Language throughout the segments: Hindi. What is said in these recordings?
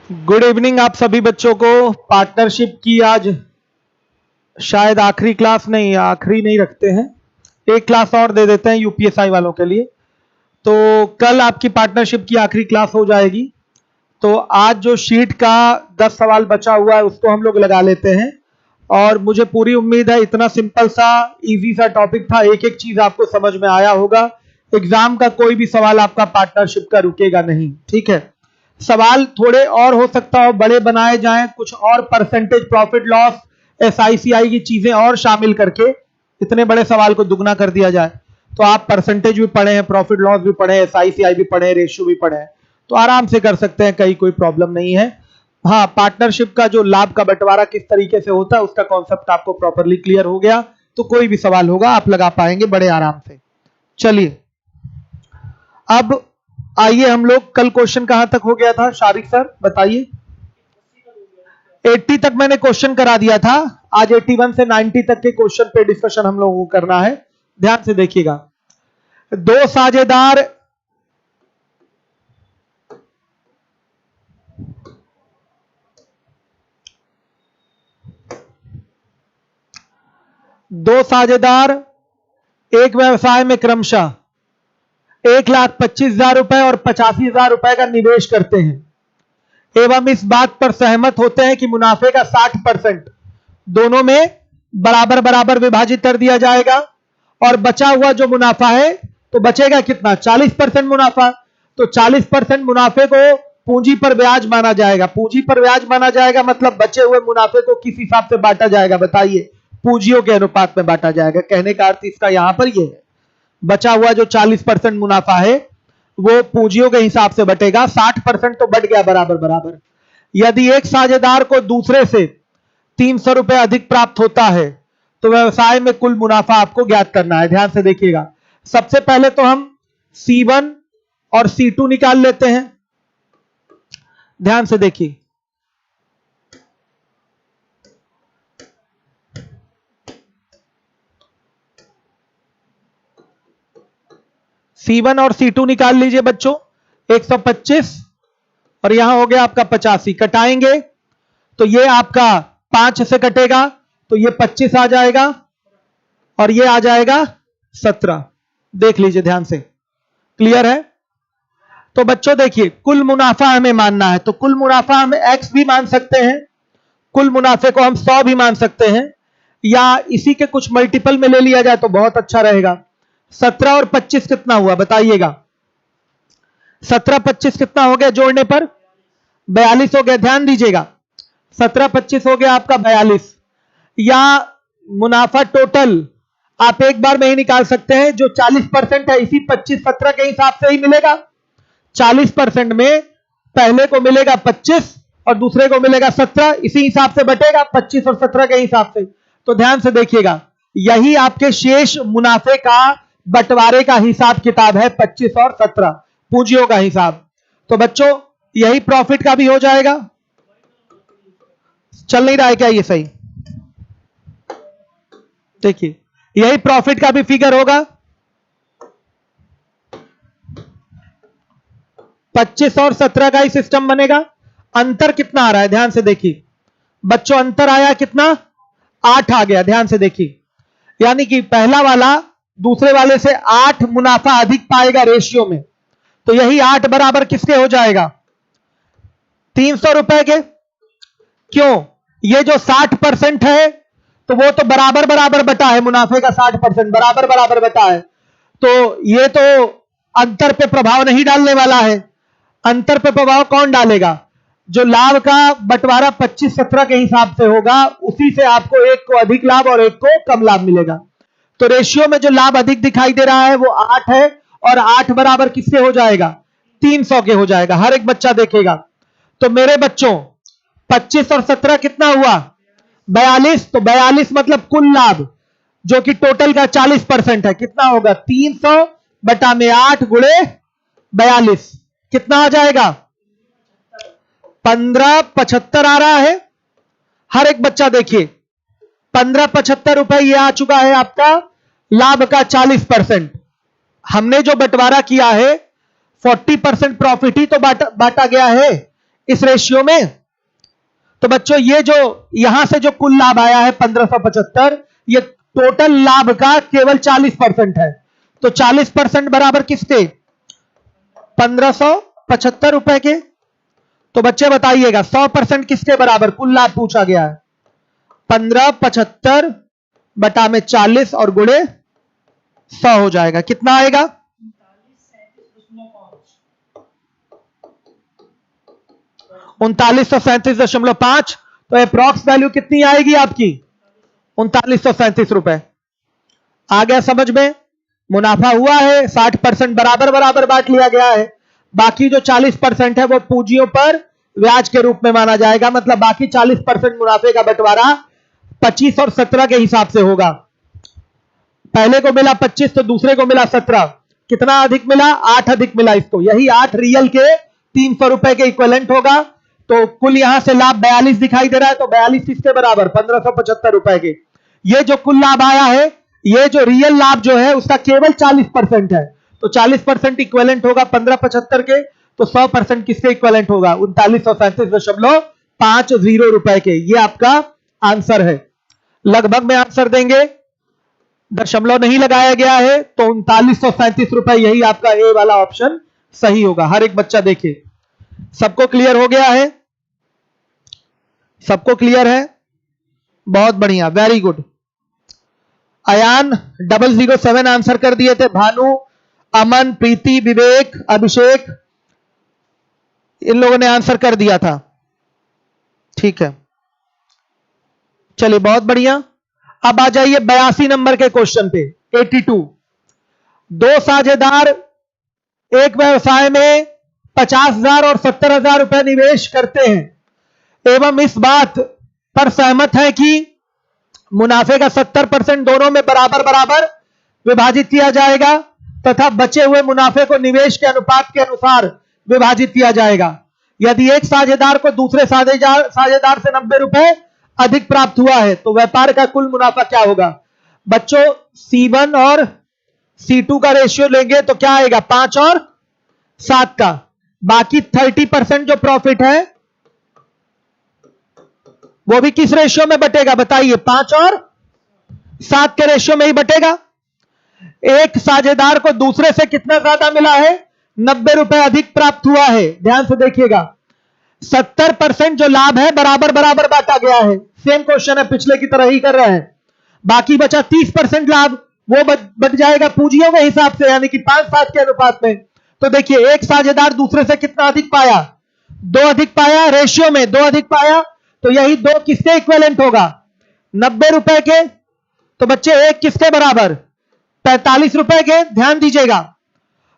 गुड इवनिंग आप सभी बच्चों को। पार्टनरशिप की आज शायद आखिरी क्लास नहीं, आखिरी नहीं रखते हैं, एक क्लास और दे देते हैं यूपीएसआई वालों के लिए। तो कल आपकी पार्टनरशिप की आखिरी क्लास हो जाएगी। तो आज जो शीट का 10 सवाल बचा हुआ है उसको हम लोग लगा लेते हैं। और मुझे पूरी उम्मीद है इतना सिंपल सा इजी सा टॉपिक था, एक एक चीज आपको समझ में आया होगा। एग्जाम का कोई भी सवाल आपका पार्टनरशिप का रुकेगा नहीं, ठीक है। सवाल थोड़े और हो सकता हो बड़े बनाए जाएं, कुछ और परसेंटेज, प्रॉफिट लॉस, एसआईसीआई की चीजें और शामिल करके इतने बड़े सवाल को दुगना कर दिया जाए। तो आप परसेंटेज भी पढ़े हैं, प्रॉफिट लॉस भी पढ़े, एसआईसीआई भी पढ़े, रेशियो भी पढ़े हैं, तो आराम से कर सकते हैं, कहीं कोई प्रॉब्लम नहीं है। हाँ, पार्टनरशिप का जो लाभ का बंटवारा किस तरीके से होता है उसका कॉन्सेप्ट आपको प्रॉपरली क्लियर हो गया, तो कोई भी सवाल होगा आप लगा पाएंगे बड़े आराम से। चलिए अब आइए हम लोग, कल क्वेश्चन कहां तक हो गया था शारिक सर बताइए। 80 तक मैंने क्वेश्चन करा दिया था, आज 81 से 90 तक के क्वेश्चन पे डिस्कशन हम लोगों को करना है। ध्यान से देखिएगा। दो साझेदार एक व्यवसाय में क्रमशः 1,25,000 रुपए और 85,000 रुपए का निवेश करते हैं एवं इस बात पर सहमत होते हैं कि मुनाफे का 60% दोनों में बराबर बराबर विभाजित कर दिया जाएगा और बचा हुआ जो मुनाफा है तो बचेगा कितना, 40% मुनाफा। तो 40% मुनाफे को पूंजी पर ब्याज माना जाएगा। पूंजी पर ब्याज माना जाएगा मतलब बचे हुए मुनाफे को किस हिसाब से बांटा जाएगा बताइए, पूंजियों के अनुपात में बांटा जाएगा। कहने का अर्थ इसका यहां पर यह है, बचा हुआ जो 40% मुनाफा है वो पूंजियों के हिसाब से बटेगा, 60% तो बट गया बराबर बराबर। यदि एक साझेदार को दूसरे से 300 रुपए अधिक प्राप्त होता है तो व्यवसाय में कुल मुनाफा आपको ज्ञात करना है। ध्यान से देखिएगा। सबसे पहले तो हम C1 और C2 निकाल लेते हैं। ध्यान से देखिए, C1 और C2 निकाल लीजिए बच्चों। 125 और यहां हो गया आपका 85, कटाएंगे तो ये आपका 5 से कटेगा तो ये 25 आ जाएगा और ये आ जाएगा 17। देख लीजिए ध्यान से, क्लियर है। तो बच्चों देखिए, कुल मुनाफा हमें मानना है, तो कुल मुनाफा हम X भी मान सकते हैं, कुल मुनाफे को हम 100 भी मान सकते हैं, या इसी के कुछ मल्टीपल में ले लिया जाए तो बहुत अच्छा रहेगा। 17 और 25 कितना हुआ बताइएगा। 17 25 कितना हो गया जोड़ने पर, 42 हो गया। ध्यान दीजिएगा, 17 25 हो गया आपका 42। या मुनाफा टोटल आप एक बार में ही निकाल सकते हैं, जो 40% है इसी 25 17 के हिसाब से ही मिलेगा। 40% में पहले को मिलेगा 25 और दूसरे को मिलेगा 17, इसी हिसाब से बटेगा 25 और 17 के हिसाब से। तो ध्यान से देखिएगा, यही आपके शेष मुनाफे का बंटवारे का हिसाब किताब है, 25 और 17 पूंजियों का हिसाब। तो बच्चों यही प्रॉफिट का भी हो जाएगा। चल नहीं रहा है क्या ये सही? देखिए यही प्रॉफिट का भी फिगर होगा, 25 और 17 का ही सिस्टम बनेगा। अंतर कितना आ रहा है ध्यान से देखिए बच्चों, अंतर आया कितना, 8 आ गया। ध्यान से देखिए, यानी कि पहला वाला दूसरे वाले से 8 मुनाफा अधिक पाएगा रेशियो में, तो यही 8 बराबर किसके हो जाएगा, 300 रुपए के। क्यों, ये जो 60% है तो वो तो बराबर बराबर बटा है, मुनाफे का 60% बराबर बराबर बटा है, तो ये तो अंतर पे प्रभाव नहीं डालने वाला है। अंतर पे प्रभाव कौन डालेगा, जो लाभ का बंटवारा 25-17 के हिसाब से होगा उसी से आपको एक को अधिक लाभ और एक को कम लाभ मिलेगा। तो रेशियो में जो लाभ अधिक दिखाई दे रहा है वो 8 है, और 8 बराबर किससे हो जाएगा, 300 के हो जाएगा। हर एक बच्चा देखेगा। तो मेरे बच्चों 25 और 17 कितना हुआ, 42। तो 42 मतलब कुल लाभ जो कि टोटल का 40% है, कितना होगा, 300 बटा में 8 गुणे 42, कितना आ जाएगा, 1575 आ रहा है। हर एक बच्चा देखिए, 1575 रुपए ये आ चुका है आपका लाभ का 40%। हमने जो बंटवारा किया है 40% प्रॉफिट ही तो बांटा गया है, इस रेशियो में। तो बच्चों ये जो यहां से जो कुल लाभ आया है 1575, ये टोटल लाभ का केवल 40% है। तो 40% बराबर किसके? 1575 रुपए के। तो बच्चे बताइएगा 100% किसके बराबर? कुल लाभ पूछा गया है। 1575 बटा में 40 और गुणे 100 हो जाएगा। कितना आएगा? 3937.5। तो अप्रॉक्स वैल्यू कितनी आएगी आपकी? 3937 रुपए। आ गया समझ में? मुनाफा हुआ है, 60% बराबर बराबर बांट लिया गया है। बाकी जो 40% है वो पूंजियों पर ब्याज के रूप में माना जाएगा। मतलब बाकी 40% मुनाफे का बंटवारा 25 और 17 के हिसाब से होगा। पहले को मिला 25 तो दूसरे को मिला 17। कितना अधिक मिला? 8 अधिक मिला इसको। यही 8 रियल के 300 रुपए के इक्विवेलेंट होगा। तो कुल यहां से लाभ 42 दिखाई दे रहा है। तो 42 किसके बराबर? 1575 रुपए के। ये जो कुल लाभ आया है, ये जो रियल लाभ जो है उसका केवल 40% है। तो 40% इक्विवेलेंट होगा 1575 के। तो 100% किसके इक्विवेलेंट होगा? 3937.50 रुपए के। ये आपका आंसर है। लगभग में आंसर देंगे, दशमलव नहीं लगाया गया है, तो 3937 रुपए, यही आपका ए वाला ऑप्शन सही होगा। हर एक बच्चा देखे। सबको क्लियर हो गया है? सबको क्लियर है? बहुत बढ़िया, वेरी गुड। अयान 007 आंसर कर दिए थे। भानु, अमन, प्रीति, विवेक, अभिषेक, इन लोगों ने आंसर कर दिया था। ठीक है, चलिए बहुत बढ़िया। अब आ जाइए 82 नंबर के क्वेश्चन पे। 82। दो साझेदार एक व्यवसाय में 50,000 और 70,000 रुपए निवेश करते हैं एवं इस बात पर सहमत है कि मुनाफे का 70% दोनों में बराबर बराबर विभाजित किया जाएगा तथा बचे हुए मुनाफे को निवेश के अनुपात के अनुसार विभाजित किया जाएगा। यदि एक साझेदार को दूसरे साझेदार से 90 रुपए अधिक प्राप्त हुआ है तो व्यापार का कुल मुनाफा क्या होगा? बच्चों C1 और C2 का रेशियो लेंगे तो क्या आएगा? 5 और 7 का। बाकी 30% जो प्रॉफिट है वो भी किस रेशियो में बटेगा? बताइए। 5 और 7 के रेशियो में ही बटेगा। एक साझेदार को दूसरे से कितना ज्यादा मिला है? 90 रुपए अधिक प्राप्त हुआ है। ध्यान से देखिएगा, 70% जो लाभ है बराबर बराबर बांटा गया है। सेम क्वेश्चन है, पिछले की तरह ही कर रहे हैं। बाकी बचा 30% लाभ, वो बच जाएगा पूंजियों के हिसाब से, यानी कि 5-7 के अनुपात में। तो देखिए, एक साझेदार दूसरे से कितना अधिक पाया? 2 अधिक पाया। रेशियो में 2 अधिक पाया, तो यही 2 किसके इक्विवेलेंट होगा? 90 रुपए के। तो बच्चे एक किसके बराबर? 45 रुपए के। ध्यान दीजिएगा।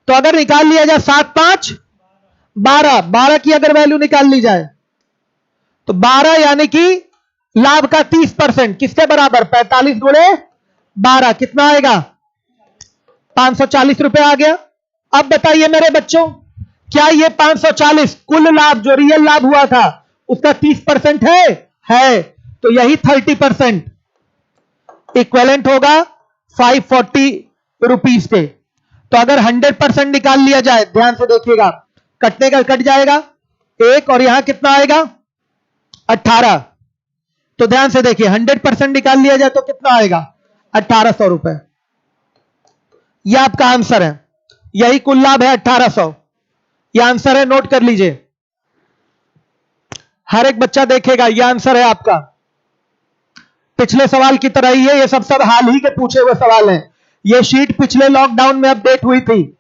तो अगर निकाल लिया जाए 7-5 12 की अगर वैल्यू निकाल ली जाए तो 12 यानी कि लाभ का 30% किसके बराबर? 45 गुणे 12 कितना आएगा? 540 रुपए आ गया। अब बताइए मेरे बच्चों, क्या ये 540 कुल लाभ जो रियल लाभ हुआ था उसका 30% है? है। तो यही 30% इक्विवेलेंट होगा 540 रुपीस के। तो अगर 100% निकाल लिया जाए, ध्यान से देखिएगा, कटने का कट जाएगा 1 और यहां कितना आएगा? 18। तो ध्यान से देखिए, 100% निकाल लिया जाए तो कितना आएगा? 1800 रुपए। यह आपका आंसर है। यही कुल लाभ है 1800। यह आंसर है, नोट कर लीजिए। हर एक बच्चा देखेगा, यह आंसर है आपका। पिछले सवाल की तरह ही है, ये सब हाल ही के पूछे हुए सवाल हैं। ये शीट पिछले लॉकडाउन में अपडेट हुई थी।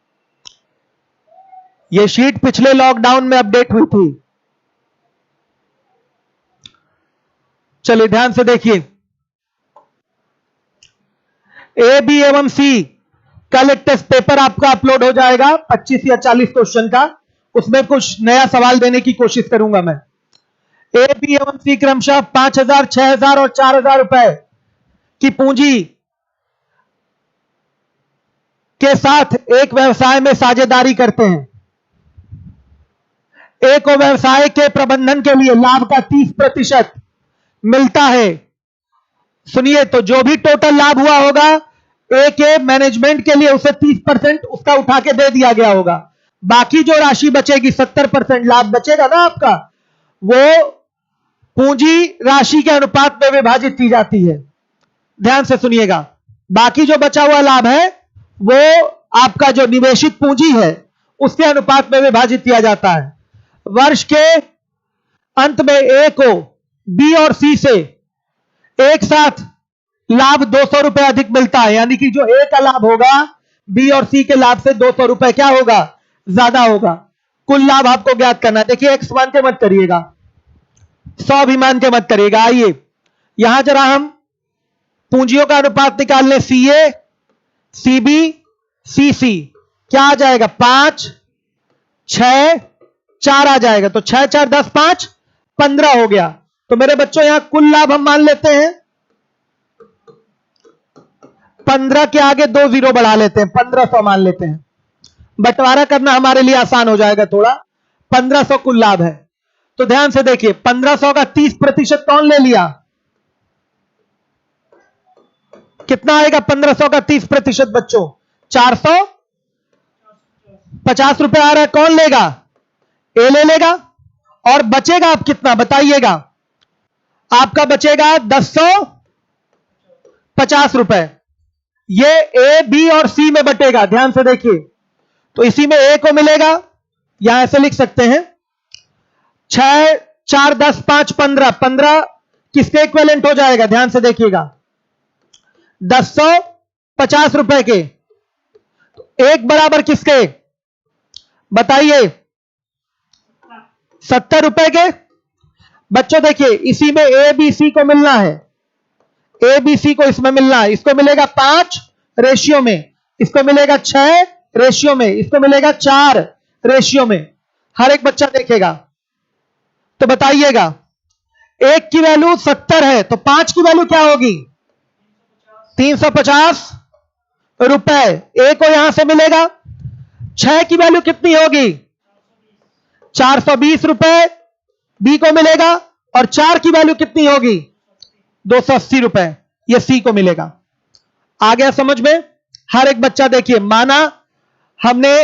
ये शीट पिछले लॉकडाउन में अपडेट हुई थी। चलिए ध्यान से देखिए। ए, बी एवं सी कल एक टेस्ट पेपर आपका अपलोड हो जाएगा 25 या 40 क्वेश्चन का। उसमें कुछ नया सवाल देने की कोशिश करूंगा मैं। ए, बी एवं सी क्रमशः 5,000, 6,000 और 4,000 रुपए की पूंजी के साथ एक व्यवसाय में साझेदारी करते हैं। ए को व्यवसाय के प्रबंधन के लिए लाभ का 30% मिलता है। सुनिए, तो जो भी टोटल लाभ हुआ होगा ए के मैनेजमेंट के लिए उसे 30% उसका उठा के दे दिया गया होगा। बाकी जो राशि बचेगी 70% लाभ बचेगा ना आपका, वो पूंजी राशि के अनुपात में विभाजित की जाती है। ध्यान से सुनिएगा, बाकी जो बचा हुआ लाभ है वो आपका जो निवेशित पूंजी है उसके अनुपात में विभाजित किया जाता है। वर्ष के अंत में ए को बी और सी से एक साथ लाभ 200 रुपए अधिक मिलता है, यानी कि जो ए का लाभ होगा बी और सी के लाभ से 200 रुपए क्या होगा, ज्यादा होगा। कुल लाभ आपको ज्ञात करना है। देखिए एक्स मान के मत करिएगा, 100 भी मान के मत करिएगा। आइए यहां जरा हम पूंजियों का अनुपात निकाल लें। सी ए, सी बी, सी सी, क्या आ जाएगा, 5 6 4 आ जाएगा। तो 6 4 10 5 15 हो गया। तो मेरे बच्चों यहां कुल लाभ हम मान लेते हैं 15 के आगे 2 जीरो बढ़ा लेते हैं, 1500 मान लेते हैं। बंटवारा करना हमारे लिए आसान हो जाएगा थोड़ा। 1500 कुल लाभ है। तो ध्यान से देखिए 1500 का 30% कौन ले लिया, कितना आएगा 1500 का 30% बच्चों, 450 रुपए आ रहा है। कौन लेगा, ए ले लेगा। और बचेगा आप कितना बताइएगा, आपका बचेगा 1050 रुपए। ये ए बी और सी में बटेगा। ध्यान से देखिए, तो इसी में ए को मिलेगा, यहां ऐसे लिख सकते हैं 6 4 10 5 15, 15 किसके इक्विवेलेंट हो जाएगा, ध्यान से देखिएगा 1050 रुपए के। तो एक बराबर किसके बताइए, 70 रुपए के। बच्चों देखिए इसी में ए बी सी को मिलना है, ए बी सी को इसमें मिलना है। इसको मिलेगा 5 रेशियो में, इसको मिलेगा 6 रेशियो में, इसको मिलेगा 4 रेशियो में। हर एक बच्चा देखेगा। तो बताइएगा एक की वैल्यू 70 है तो 5 की वैल्यू क्या होगी, 350 रुपए ए को यहां से मिलेगा। 6 की वैल्यू कितनी होगी, 420 रुपए बी को मिलेगा। और 4 की वैल्यू कितनी होगी, 280 रुपए, यह सी को मिलेगा। आ गया समझ में। हर एक बच्चा देखिए, माना हमने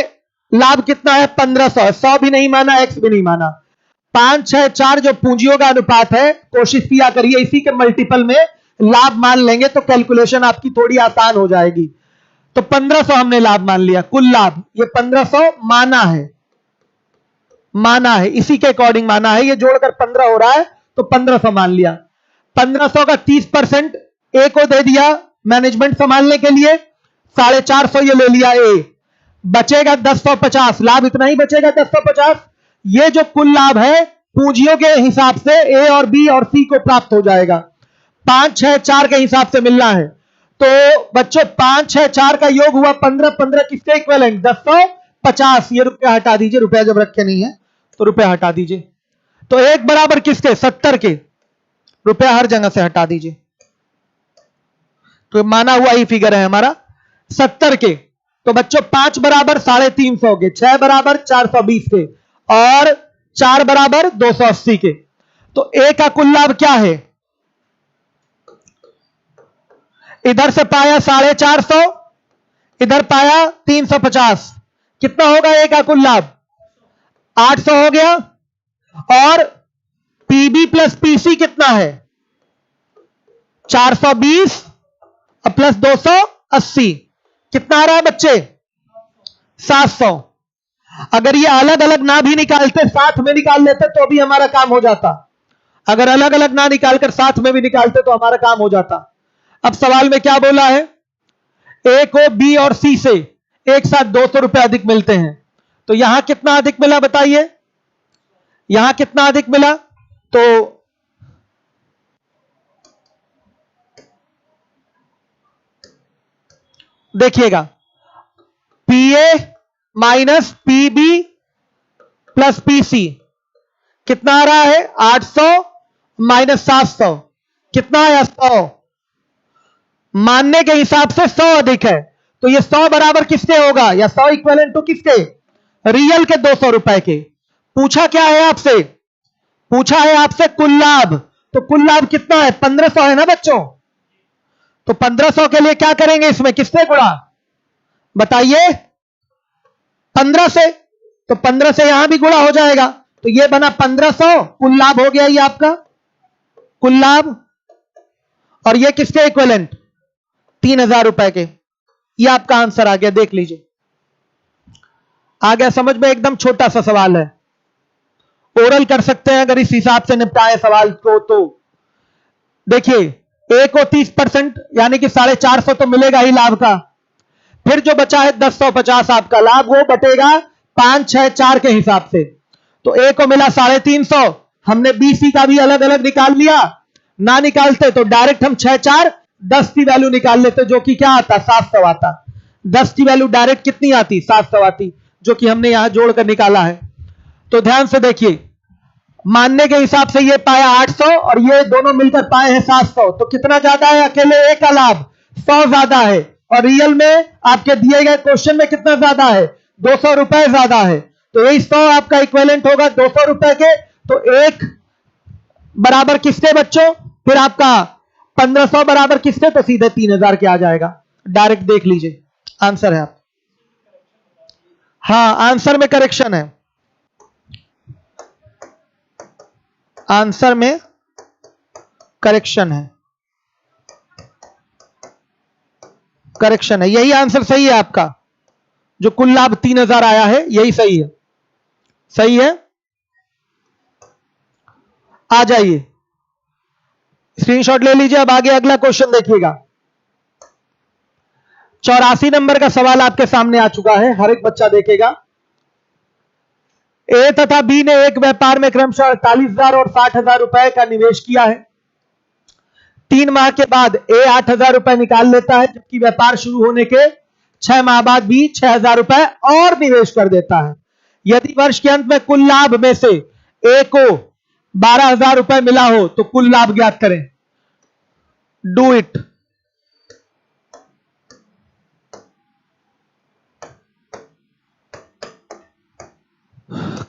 लाभ कितना है 1500, 100 भी नहीं माना, एक्स भी नहीं माना। 5 6 4 जो पूंजियों का अनुपात है, कोशिश किया करिए इसी के मल्टीपल में लाभ मान लेंगे तो कैलकुलेशन आपकी थोड़ी आसान हो जाएगी। तो 1500 हमने लाभ मान लिया, कुल लाभ ये 1500 माना है, माना है इसी के अकॉर्डिंग माना है। ये जोड़कर 15 हो रहा है तो 1500 मान लिया। 1500 का 30% ए को दे दिया मैनेजमेंट संभालने के लिए, 450 ये ले लिया ए। बचेगा 1050, लाभ इतना ही बचेगा 1050। ये जो कुल लाभ है पूंजियों के हिसाब से ए और बी और सी को प्राप्त हो जाएगा। 5 6 4 के हिसाब से मिलना है। तो बच्चों 5 6 4 का योग हुआ 15, 15 किसके इक्विवेलेंट, 1050। ये रुपया हटा दीजिए, रुपया जब रखे नहीं है तो रुपया हटा दीजिए। तो एक बराबर किसके, 70 के, रुपया हर जगह से हटा दीजिए। तो माना हुआ ही फिगर है हमारा 70 के। तो बच्चों 5 बराबर 350 के, 6 बराबर 420 के और 4 बराबर 280 के। तो ए का कुल लाभ क्या है, इधर से पाया 450, इधर पाया 350, कितना होगा ए का कुल लाभ, 800 हो गया। और पीबी प्लस पीसी कितना है, 420 प्लस 280, कितना आ रहा है बच्चे, 700। अगर ये अलग अलग ना भी निकालते, साथ में निकाल लेते तो भी हमारा काम हो जाता। अगर अलग अलग ना निकालकर साथ में भी निकालते तो हमारा काम हो जाता। अब सवाल में क्या बोला है, ए को बी और सी से एक साथ 200 रुपए अधिक मिलते हैं। तो यहां कितना अधिक मिला बताइए, यहां कितना अधिक मिला, तो देखिएगा पीए माइनस पीबी प्लस पीसी कितना आ रहा है, 800 माइनस 700 कितना आया, 100। मानने के हिसाब से 100 अधिक है तो ये 100 बराबर किसके होगा, या 100 इक्विवेलेंट टू किसके, रियल के 200 रुपए के। पूछा क्या है आपसे, पूछा है आपसे कुल लाभ। तो कुल लाभ कितना है, 1500 है ना बच्चों। तो 1500 के लिए क्या करेंगे, इसमें किससे गुणा बताइए, 15 से। तो 15 से यहां भी गुणा हो जाएगा तो ये बना 1500, कुल लाभ हो गया ये आपका कुल लाभ। और ये किसके इक्विवेलेंट? 3000 रुपए के। ये आपका आंसर आ गया, देख लीजिए। आ गया समझ में? एकदम छोटा सा सवाल है, ओरल कर सकते हैं अगर इस हिसाब से निपटाए सवाल को। तो देखिए, ए को 30% यानी कि 450 तो मिलेगा ही लाभ का। फिर जो बचा है 1050 आपका लाभ, वो बटेगा 5, 6, 4 के हिसाब से। तो ए को मिला 350, हमने बी सी का भी अलग अलग निकाल लिया। ना निकालते तो डायरेक्ट हम 6, 4, 10 की वैल्यू निकाल लेते, जो कि क्या आता? 700 आता। 10 की वैल्यू डायरेक्ट कितनी आती? 700 आती, जो कि हमने यहां जोड़कर निकाला है। तो ध्यान से देखिए, मानने के हिसाब से ये पाया 800 और ये दोनों मिलकर पाए हैं 700। तो कितना ज्यादा है? अकेले ए का लाभ 100 ज्यादा है, और रियल में आपके दिए गए क्वेश्चन में कितना ज्यादा है? 200 रुपए ज्यादा है। तो ये 100 आपका इक्विवेलेंट होगा 200 रुपए के। तो एक बराबर किसके बच्चों? फिर आपका 1500 बराबर किसके? तो सीधे 3000 के आ जाएगा। डायरेक्ट देख लीजिए, आंसर है आप। हाँ, आंसर में करेक्शन है, आंसर में करेक्शन है, करेक्शन है। यही आंसर सही है आपका, जो कुल लाभ 3000 आया है, यही सही है। सही है, आ जाइए, स्क्रीनशॉट ले लीजिए। अब आगे अगला क्वेश्चन देखिएगा। 84 नंबर का सवाल आपके सामने आ चुका है, हर एक बच्चा देखेगा। ए तथा बी ने एक व्यापार में क्रमशः 48,000 और 60,000 रुपए का निवेश किया है। 3 माह के बाद ए 8,000 रुपए निकाल लेता है, जबकि व्यापार शुरू होने के 6 माह बाद बी 6,000 रुपए और निवेश कर देता है। यदि वर्ष के अंत में कुल लाभ में से ए को 12,000 रुपए मिला हो तो कुल लाभ ज्ञात करें। Do it.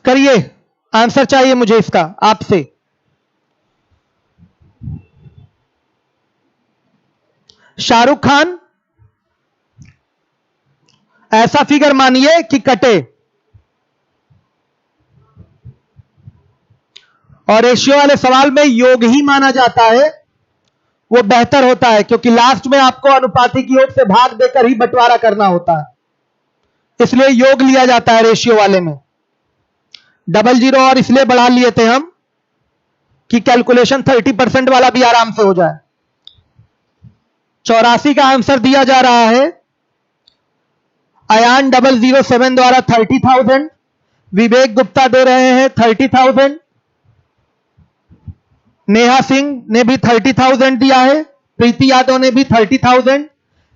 करिए, आंसर चाहिए मुझे इसका आपसे। शाहरुख खान, ऐसा फिगर मानिए कि कटे, और रेशियो वाले सवाल में योग ही माना जाता है, वो बेहतर होता है, क्योंकि लास्ट में आपको अनुपातिक योग से भाग देकर ही बंटवारा करना होता है, इसलिए योग लिया जाता है रेशियो वाले में। 00 और इसलिए बढ़ा लिए थे हम कि कैलकुलेशन 30% वाला भी आराम से हो जाए। 84 का आंसर दिया जा रहा है अयान 007 द्वारा 30,000, विवेक गुप्ता दे रहे हैं 30,000, नेहा सिंह ने भी 30,000 दिया है, प्रीति यादव ने भी 30,000,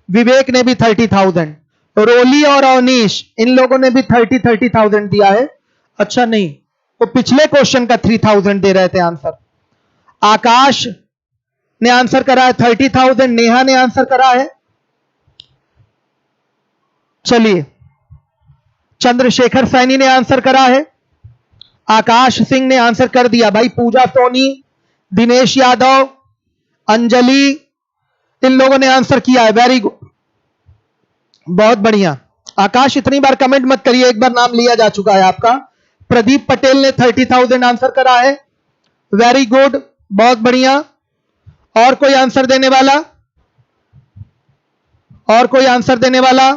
विवेक ने भी 30,000, रोली और अवनीश इन लोगों ने भी 30,000 दिया है। अच्छा नहीं, वो पिछले क्वेश्चन का 3,000 दे रहे थे आंसर। आकाश ने आंसर करा है 30,000, नेहा ने आंसर करा है, चलिए, चंद्रशेखर सैनी ने आंसर करा है, आकाश सिंह ने आंसर कर दिया। भाई पूजा सोनी, दिनेश यादव, अंजलि, इन लोगों ने आंसर किया है, वेरी गुड, बहुत बढ़िया। आकाश इतनी बार कमेंट मत करिए, एक बार नाम लिया जा चुका है आपका। प्रदीप पटेल ने 30,000 आंसर करा है, वेरी गुड, बहुत बढ़िया। और कोई आंसर देने वाला? और कोई आंसर देने वाला?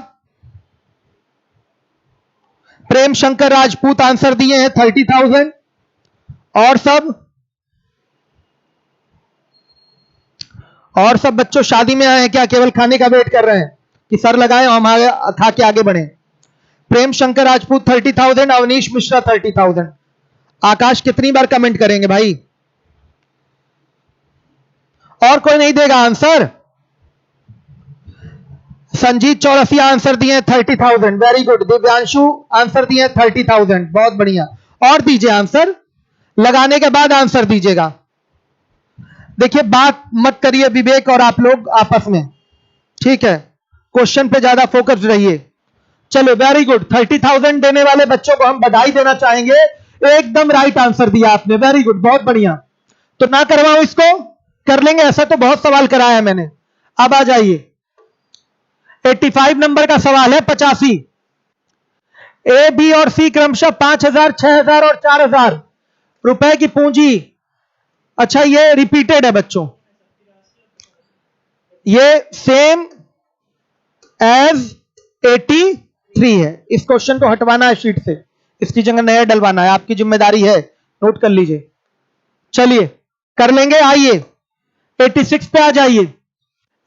प्रेम शंकर राजपूत आंसर दिए हैं 30,000। और सब? और सब बच्चों शादी में आए हैं क्या, केवल खाने का वेट कर रहे हैं कि सर लगाएं हम आगे खा के आगे बढ़े? प्रेम शंकर राजपूत 30,000, अवनीश मिश्रा 30,000। आकाश कितनी बार कमेंट करेंगे भाई? और कोई नहीं देगा आंसर? संजीत चौरसिया आंसर दिए 30,000, वेरी गुड। दिव्यांशु आंसर दिए 30,000, बहुत बढ़िया। और दीजिए आंसर, लगाने के बाद आंसर दीजिएगा। देखिए, बात मत करिए विवेक और आप लोग आपस में, ठीक है? क्वेश्चन पे ज्यादा फोकस रहिए। चलो, वेरी गुड। 30,000 देने वाले बच्चों को हम बधाई देना चाहेंगे, एकदम राइट आंसर दिया आपने, वेरी गुड, बहुत बढ़िया। तो ना करवाऊं इसको? कर लेंगे, ऐसा तो बहुत सवाल कराया है मैंने। अब आ जाइए, 85 नंबर का सवाल है, 85। ए, बी और सी क्रमशः 5,000, 6,000 और 4,000 रुपए की पूंजी। अच्छा ये रिपीटेड है बच्चों, ये सेम एज 83 है। इस क्वेश्चन को हटवाना है शीट से, इसकी जगह नया डलवाना है, आपकी जिम्मेदारी है, नोट कर लीजिए। चलिए कर लेंगे। आइए 86 पे आ जाइए।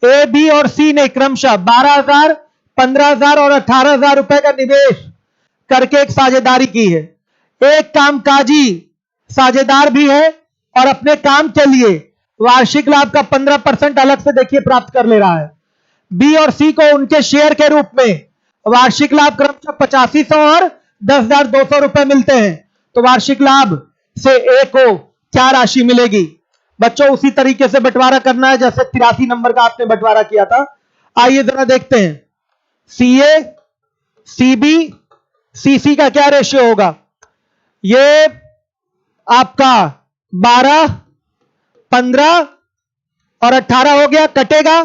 ए, बी और सी ने क्रमशः 12,000, 15,000 और 18,000 रुपए का निवेश करके एक साझेदारी की है। एक कामकाजी साझेदार भी है और अपने काम के लिए वार्षिक लाभ का 15% अलग से देखिए प्राप्त कर ले रहा है। बी और सी को उनके शेयर के रूप में वार्षिक लाभ क्रमशः 8500 और 10,200 रुपए मिलते हैं। तो वार्षिक लाभ से ए को क्या राशि मिलेगी बच्चों? उसी तरीके से बंटवारा करना है जैसे 83 नंबर का आपने बंटवारा किया था। आइए जरा देखते हैं। सी ए, सी बी, सी सी का क्या रेशियो होगा? ये आपका 12, 15 और 18 हो गया, कटेगा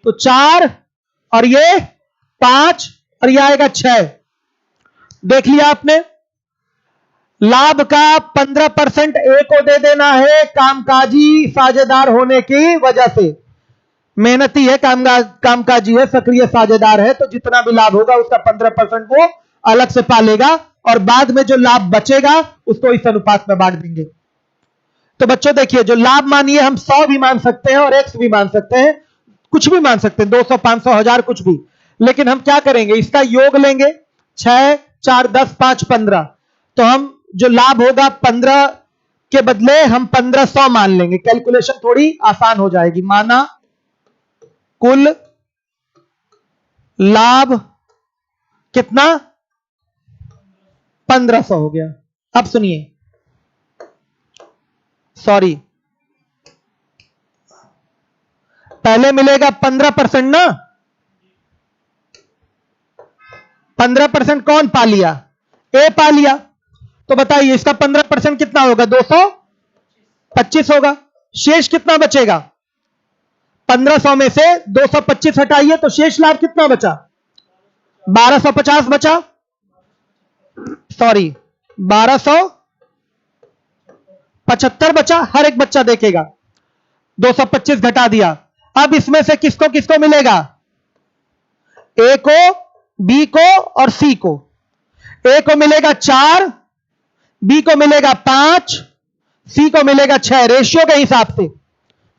तो 4 और ये 5 और यह आएगा 6। देख लिया आपने। लाभ का 15% ए को दे देना है कामकाजी साझेदार होने की वजह से। मेहनती है, कामकाजी है, सक्रिय साझेदार है, तो जितना भी लाभ होगा उसका 15% वो अलग से पालेगा और बाद में जो लाभ बचेगा उसको इस अनुपात में बांट देंगे। तो बच्चों देखिए, जो लाभ मानिए हम 100 भी मान सकते हैं और x भी मान सकते हैं, कुछ भी मान सकते हैं, 200, 500, 1000 कुछ भी। लेकिन हम क्या करेंगे, इसका योग लेंगे। 6, 4, 10, 5, 15। तो हम जो लाभ होगा 15 के बदले हम 1500 मान लेंगे। कैलकुलेशन थोड़ी आसान हो जाएगी। माना कुल लाभ कितना? 1500 हो गया। अब सुनिए, सॉरी, पहले मिलेगा 15% ना। 15% कौन पा लिया? ए पा लिया। तो बताइए इसका 15% कितना होगा? 225 होगा। शेष कितना बचेगा? 1500 में से 225 हटाइए तो शेष लाभ कितना बचा? 1250 बचा। सॉरी, 1275 बचा। हर एक बच्चा देखेगा। 225 घटा दिया। अब इसमें से किसको किसको मिलेगा? ए को, बी को और सी को। ए को मिलेगा 4, बी को मिलेगा 5, सी को मिलेगा 6। रेशियो के हिसाब से।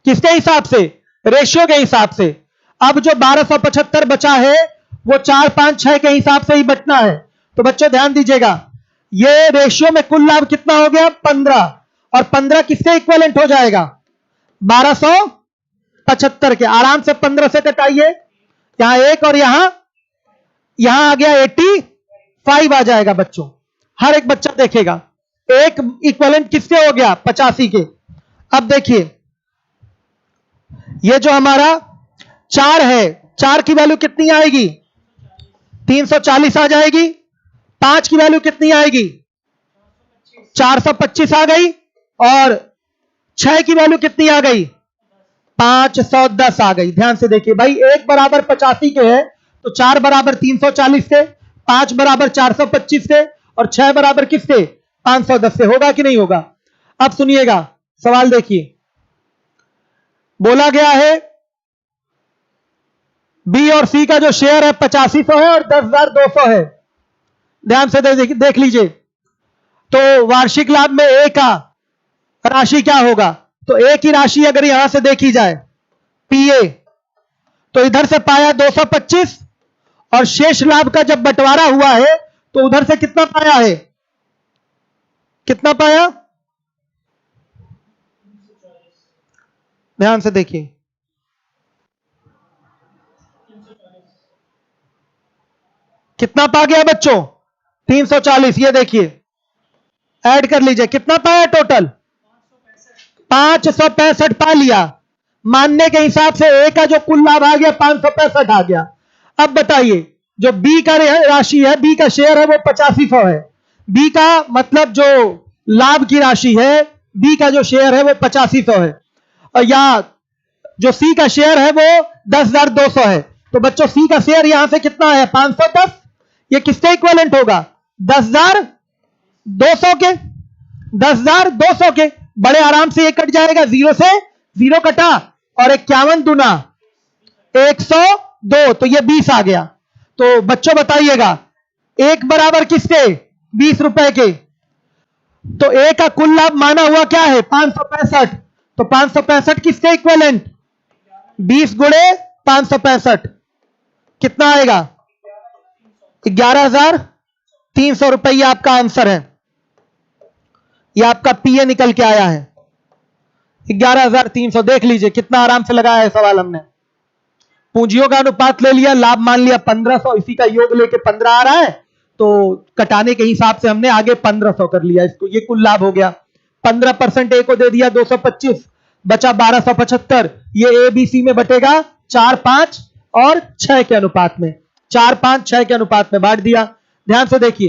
किसके हिसाब से? रेशियो के हिसाब से। अब जो 1275 बचा है वो 4, 5, 6 के हिसाब से ही बचना है। तो बच्चों ध्यान दीजिएगा, ये रेशियो में कुल लाभ कितना हो गया? 15। और 15 किससे इक्विवेलेंट हो जाएगा? 1275 के। आराम से 15 से कटाइए। यहां 1 और यहां आ गया 85 आ जाएगा बच्चों। हर एक बच्चा देखेगा। एक इक्विवेलेंट किससे हो गया? 85 के। अब देखिए, ये जो हमारा 4 है, 4 की वैल्यू कितनी आएगी? 340 आ जाएगी। 5 की वैल्यू कितनी आएगी? 425 आ गई। और 6 की वैल्यू कितनी आ गई? 510 आ गई। ध्यान से देखिए भाई, 1 बराबर 85 के है तो 4 बराबर 340 के, 5 बराबर 425 के और 6 बराबर किसके? 510 से। होगा कि नहीं होगा? अब सुनिएगा सवाल देखिए। बोला गया है बी और सी का जो शेयर है 8500 है और 10,200 है। ध्यान से देख लीजिए। तो वार्षिक लाभ में ए का राशि क्या होगा? तो ए की राशि अगर यहां से देखी जाए पीए, तो इधर से पाया 225 और शेष लाभ का जब बंटवारा हुआ है तो उधर से कितना पाया है? कितना पाया? ध्यान से देखिए। कितना पा गया बच्चों? 340। ये देखिए, ऐड कर लीजिए। कितना पाया टोटल? 565 पा लिया। मानने के हिसाब से ए का जो कुल लाभ आ गया 565 आ गया। अब बताइए, जो बी का राशि है, बी का शेयर है वो 8500 है। बी का मतलब जो लाभ की राशि है, बी का जो शेयर है वो 8500 है। और या जो सी का शेयर है वो 10,200 है। तो बच्चों सी का शेयर यहां से कितना है? 510। ये किसके इक्विवेलेंट होगा? 10,200 के। 10,200 के। बड़े आराम से ये कट जाएगा, 0 से 0 कटा और 51 दूना 102, तो ये 20 आ गया। तो बच्चों बताइएगा एक बराबर किसके? 20 रुपए के। तो ए का कुल लाभ माना हुआ क्या है? 565। तो 565 किसके इक्विवेलेंट? 20 गुणे 565 कितना आएगा? 11,300 रुपए। ये आपका आंसर है, ये आपका पीए निकल के आया है 11,300। देख लीजिए कितना आराम से लगाया है सवाल हमने। पूंजियों का अनुपात ले लिया, लाभ मान लिया 1500, इसी का योग लेके 15 आ रहा है, तो कटाने के हिसाब से हमने आगे 1500 कर लिया इसको। ये कुल लाभ हो गया। 15% ए को दे दिया 225, बचा 1275। ये ए बी सी में बटेगा 4, 5 और 6 के अनुपात में। 4, 5, 6 के अनुपात में बांट दिया। ध्यान से देखिए,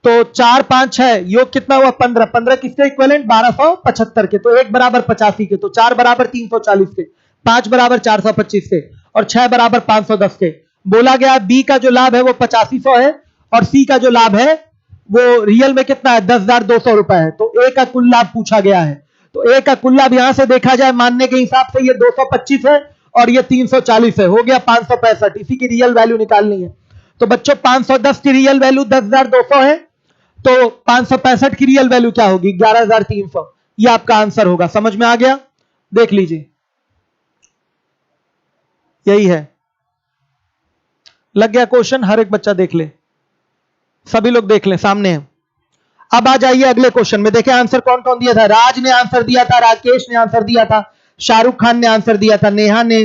तो 4, 5, 6 योग कितना हुआ? 15। 15 किसके इक्विवेलेंट? 1275 के। तो 1 बराबर 85 के, तो 4 बराबर 340 के, 5 बराबर 425 के और 6 बराबर 510 के। बोला गया बी का जो लाभ है वो 8500 है और सी का जो लाभ है वो रियल में कितना है? 10,200 रुपए है। तो ए का कुल लाभ पूछा गया है। तो ए का कुल लाभ यहां से देखा जाए मानने के हिसाब से ये 225 है और ये 340 है, हो गया 565। इसी की रियल वैल्यू निकालनी है। तो बच्चों 510 की रियल वैल्यू 10,200 है, तो 565 की रियल वैल्यू क्या होगी? 11,300। ये आपका आंसर होगा। समझ में आ गया? देख लीजिए, यही है। लग गया क्वेश्चन? हर एक बच्चा देख ले, सभी लोग देख लें, सामने है। अब आ जाइए अगले क्वेश्चन में। देखें आंसर कौन कौन दिया था। राज ने आंसर दिया था, राकेश ने आंसर दिया था, शाहरुख खान ने आंसर दिया था, नेहा ने,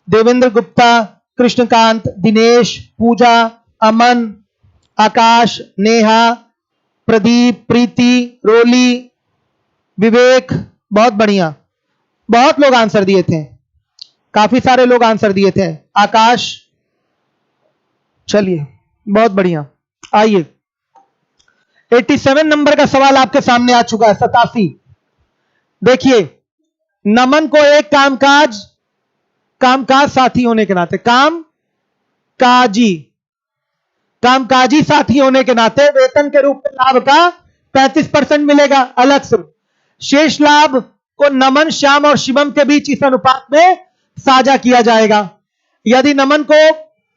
देवेंद्र गुप्ता, कृष्णकांत, दिनेश, पूजा, अमन, आकाश, नेहा, प्रदीप, प्रीति, रोली, विवेक। बहुत बढ़िया, बहुत लोग आंसर दिए थे, काफी सारे लोग आंसर दिए थे। आकाश, चलिए बहुत बढ़िया। आइए 87 नंबर का सवाल आपके सामने आ चुका है। 87 देखिए, नमन को एक कामकाज साथी होने के नाते, कामकाजी साथी होने के नाते वेतन के रूप में लाभ का 35% मिलेगा अलग से। शेष लाभ को नमन, श्याम और शिवम के बीच इस अनुपात में साझा किया जाएगा। यदि नमन को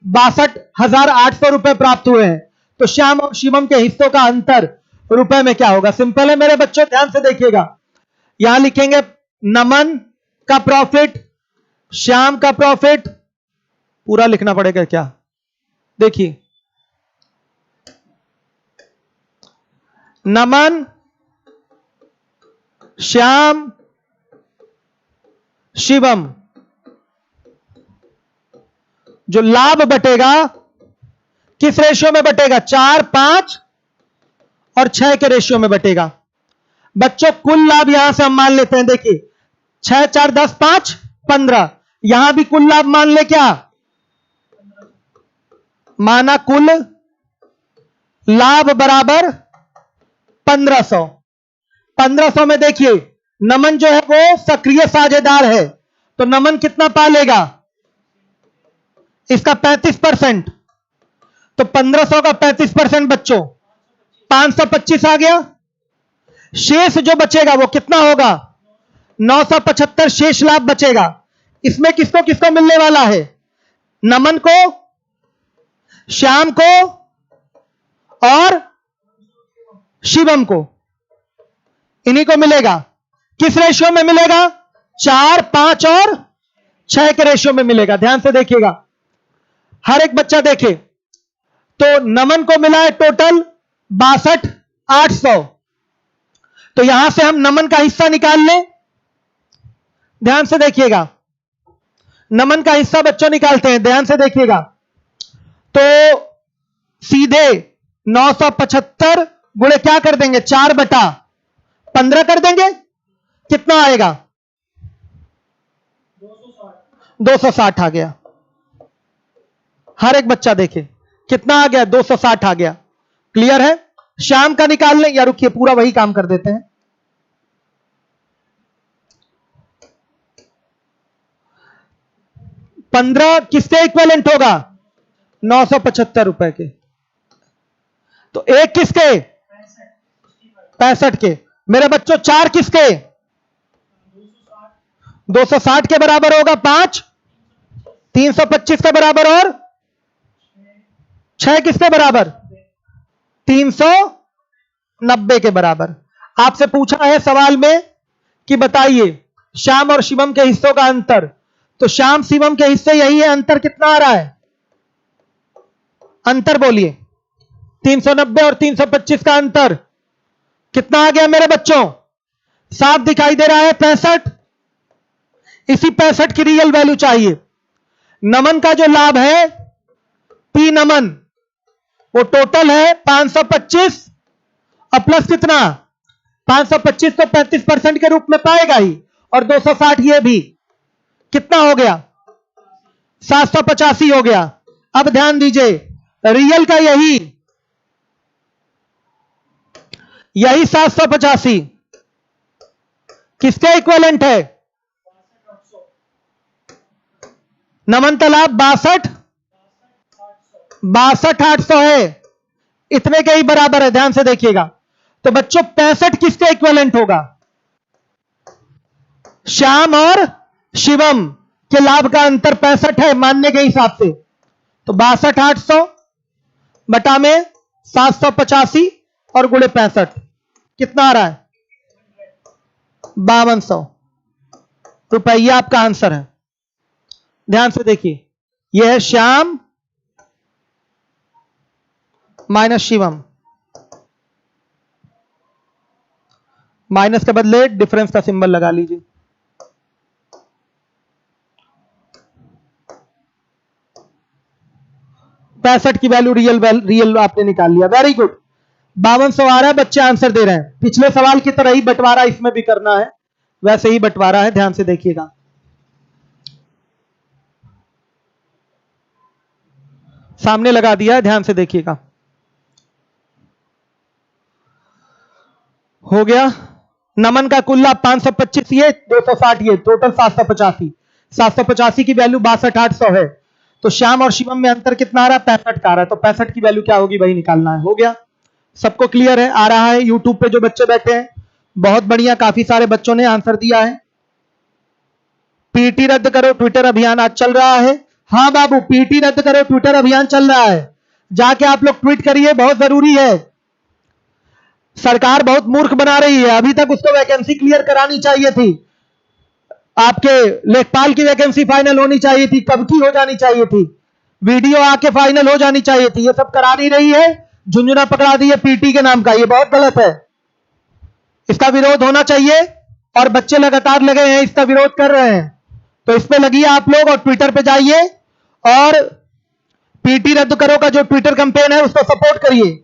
62,800 रुपए प्राप्त हुए हैं तो श्याम और शिवम के हिस्सों का अंतर रुपए में क्या होगा? सिंपल है मेरे बच्चों, ध्यान से देखिएगा। यहां लिखेंगे नमन का प्रॉफिट, श्याम का प्रॉफिट, पूरा लिखना पड़ेगा क्या? देखिए, नमन, श्याम, शिवम, जो लाभ बटेगा किस रेशियो में बटेगा? 4, 5 और 6 के रेशियो में बटेगा। बच्चों कुल लाभ यहां से हम मान लेते हैं। देखिए 6, 4, 10, 5, 15। यहां भी कुल लाभ मान ले क्या? माना कुल लाभ बराबर 1500। 1500 में देखिए नमन जो है वो सक्रिय साझेदार है, तो नमन कितना पालेगा? इसका 35%। तो 1500 का 35% बच्चों 525 आ गया। शेष जो बचेगा वो कितना होगा? 975 शेष लाभ बचेगा। इसमें किसको किसको मिलने वाला है? नमन को, श्याम को और शिवम को, इन्हीं को मिलेगा। किस रेशियो में मिलेगा? 4, 5 और 6 के रेशियो में मिलेगा। ध्यान से देखिएगा, हर एक बच्चा देखे। तो नमन को मिला है टोटल 62,800। तो यहां से हम नमन का हिस्सा निकाल लें। ध्यान से देखिएगा, नमन का हिस्सा बच्चों निकालते हैं। ध्यान से देखिएगा, तो सीधे 975 गुणे क्या कर देंगे? 4/15 कर देंगे। कितना आएगा? 260 आ गया। हर एक बच्चा देखे कितना आ गया? 260 आ गया। क्लियर है? श्याम का निकाल लें या रुकिए पूरा वही काम कर देते हैं। पंद्रह किसके इक्विवेलेंट होगा? 975 रुपए के। तो एक किसके? 65 के। मेरे बच्चों 4 किसके 260 के बराबर होगा, 5 325 के बराबर, और 6 किसके बराबर 390 के बराबर। आपसे पूछा है सवाल में कि बताइए श्याम और शिवम के हिस्सों का अंतर, तो श्याम शिवम के हिस्से यही है, अंतर कितना आ रहा है, अंतर बोलिए 390 और 325 का अंतर कितना आ गया मेरे बच्चों, साफ दिखाई दे रहा है 65। इसी 65 की रियल वैल्यू चाहिए। नमन का जो लाभ है पी नमन वो टोटल है 525 और प्लस कितना 525 तो 35% के रूप में पाएगा ही, और 260 ये भी कितना हो गया 785 हो गया। अब ध्यान दीजिए रियल का यही 785 किसके इक्विवेलेंट है, नमन तालाब 62,800 है, इतने के ही बराबर है, ध्यान से देखिएगा। तो बच्चों 65 किसके इक्विवेलेंट होगा, श्याम और शिवम के लाभ का अंतर 65 है मानने के हिसाब से, तो 62,800 बटा में 785 और गुणे 65 कितना आ रहा है 5200 रुपए। यह आपका आंसर है। ध्यान से देखिए यह है श्याम माइनस शिवम, माइनस के बदले डिफरेंस का सिंबल लगा लीजिए। पैंसठ की वैल्यू रियल आपने निकाल लिया, वेरी गुड। 5200 आ रहा है, बच्चे आंसर दे रहे हैं। पिछले सवाल की तरह ही बंटवारा इसमें भी करना है, वैसे ही बंटवारा है, ध्यान से देखिएगा। सामने लगा दिया है, ध्यान से देखिएगा। हो गया। नमन का कुल लाभ 525 ये 260 ये टोटल 785, 785 की वैल्यू 62,800 है। तो श्याम और शिवम में अंतर कितना आ रहा है 65 का आ रहा है, तो 65 की वैल्यू क्या होगी वही निकालना है। हो गया, सबको क्लियर है, आ रहा है। यूट्यूब पे जो बच्चे बैठे हैं बहुत बढ़िया, काफी सारे बच्चों ने आंसर दिया है। पीटी रद्द करो ट्विटर अभियान आज चल रहा है। हाँ बाबू, पीटी रद्द करो ट्विटर अभियान चल रहा है, जाके आप लोग ट्वीट करिए, बहुत जरूरी है। सरकार बहुत मूर्ख बना रही है, अभी तक उसको वैकेंसी क्लियर करानी चाहिए थी, आपके लेखपाल की वैकेंसी फाइनल होनी चाहिए थी, कब की हो जानी चाहिए थी, वीडियो आके फाइनल हो जानी चाहिए थी, ये सब करा नहीं रही है, झुंझुना पकड़ा दी है पीटी के नाम का, ये बहुत गलत है, इसका विरोध होना चाहिए। और बच्चे लगातार लगे हैं, इसका विरोध कर रहे हैं, तो इस पे लगिए आप लोग और ट्विटर पे जाइए और पीटी रद्द करो का जो ट्विटर कैंपेन है उसको सपोर्ट करिए।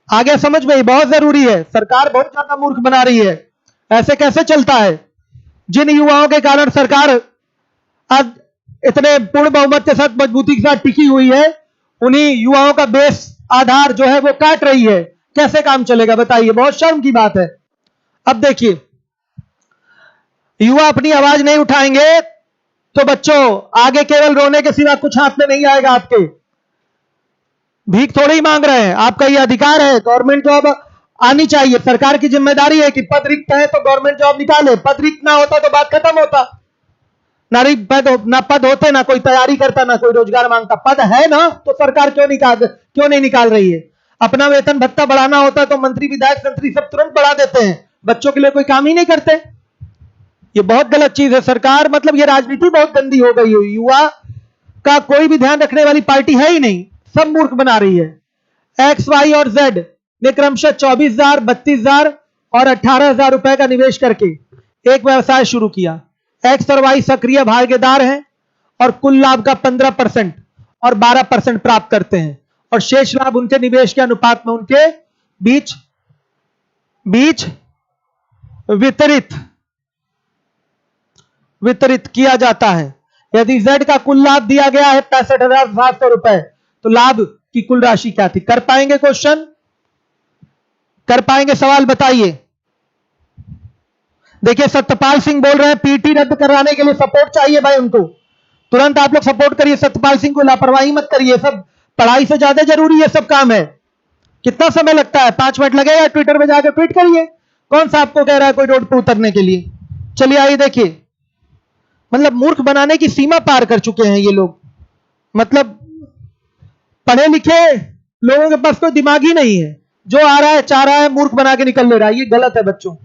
आगे समझ में, बहुत जरूरी है, सरकार बहुत ज्यादा मूर्ख बना रही है, ऐसे कैसे चलता है। जिन युवाओं के कारण सरकार आज इतने पूर्ण बहुमत के साथ मजबूती के साथ टिकी हुई है, उन्हीं युवाओं का बेस आधार जो है वो काट रही है, कैसे काम चलेगा बताइए, बहुत शर्म की बात है। अब देखिए, युवा अपनी आवाज नहीं उठाएंगे तो बच्चों आगे केवल रोने के सिवा कुछ हाथ में नहीं आएगा आपके। भीख थोड़ी ही मांग रहे हैं, आपका ये अधिकार है, गवर्नमेंट जॉब आनी चाहिए, सरकार की जिम्मेदारी है कि पद रिक्त है तो गवर्नमेंट जॉब निकाले, पद रिक्त ना होता तो बात खत्म होता, ना पद होते, ना कोई तैयारी करता, ना कोई रोजगार मांगता। पद है ना तो सरकार क्यों नहीं निकाल रही है। अपना वेतन भत्ता बढ़ाना होता तो मंत्री विधायक संतरी सब तुरंत बढ़ा देते हैं, बच्चों के लिए कोई काम ही नहीं करते। ये बहुत गलत चीज है। सरकार मतलब ये राजनीति बहुत गंदी हो गई है, युवा का कोई भी ध्यान रखने वाली पार्टी है ही नहीं, सब मूर्ख बना रही है। एक्स वाई और जेड ने क्रमशः 24,000, 32,000 और 18,000 रुपए का निवेश करके एक व्यवसाय शुरू किया। एक्स और वाई सक्रिय भागीदार हैं और कुल लाभ का 15% और 12% प्राप्त करते हैं, और शेष लाभ उनके निवेश के अनुपात में उनके बीच वितरित किया जाता है। यदि जेड का कुल लाभ दिया गया है 65,700 रुपए, तो लाभ की कुल राशि क्या थी। कर पाएंगे क्वेश्चन, कर पाएंगे सवाल बताइए। देखिए सत्यपाल सिंह बोल रहे हैं पीटी रद्द कराने के लिए सपोर्ट चाहिए भाई उनको, तुरंत आप लोग सपोर्ट करिए सत्यपाल सिंह को, लापरवाही मत करिए, सब पढ़ाई से ज्यादा जरूरी है सब काम है। कितना समय लगता है, 5 मिनट लगेगा, ट्विटर पे जाकर ट्वीट करिए, कौन सा आपको कह रहा है कोई रोड पे उतरने के लिए? चलिए आइए देखिए, मतलब मूर्ख बनाने की सीमा पार कर चुके हैं ये लोग। मतलब पढ़े लिखे लोगों के पास कोई दिमाग ही नहीं है, जो आ रहा है चाह रहा है मूर्ख बना के निकल ले रहा है। ये गलत है बच्चों।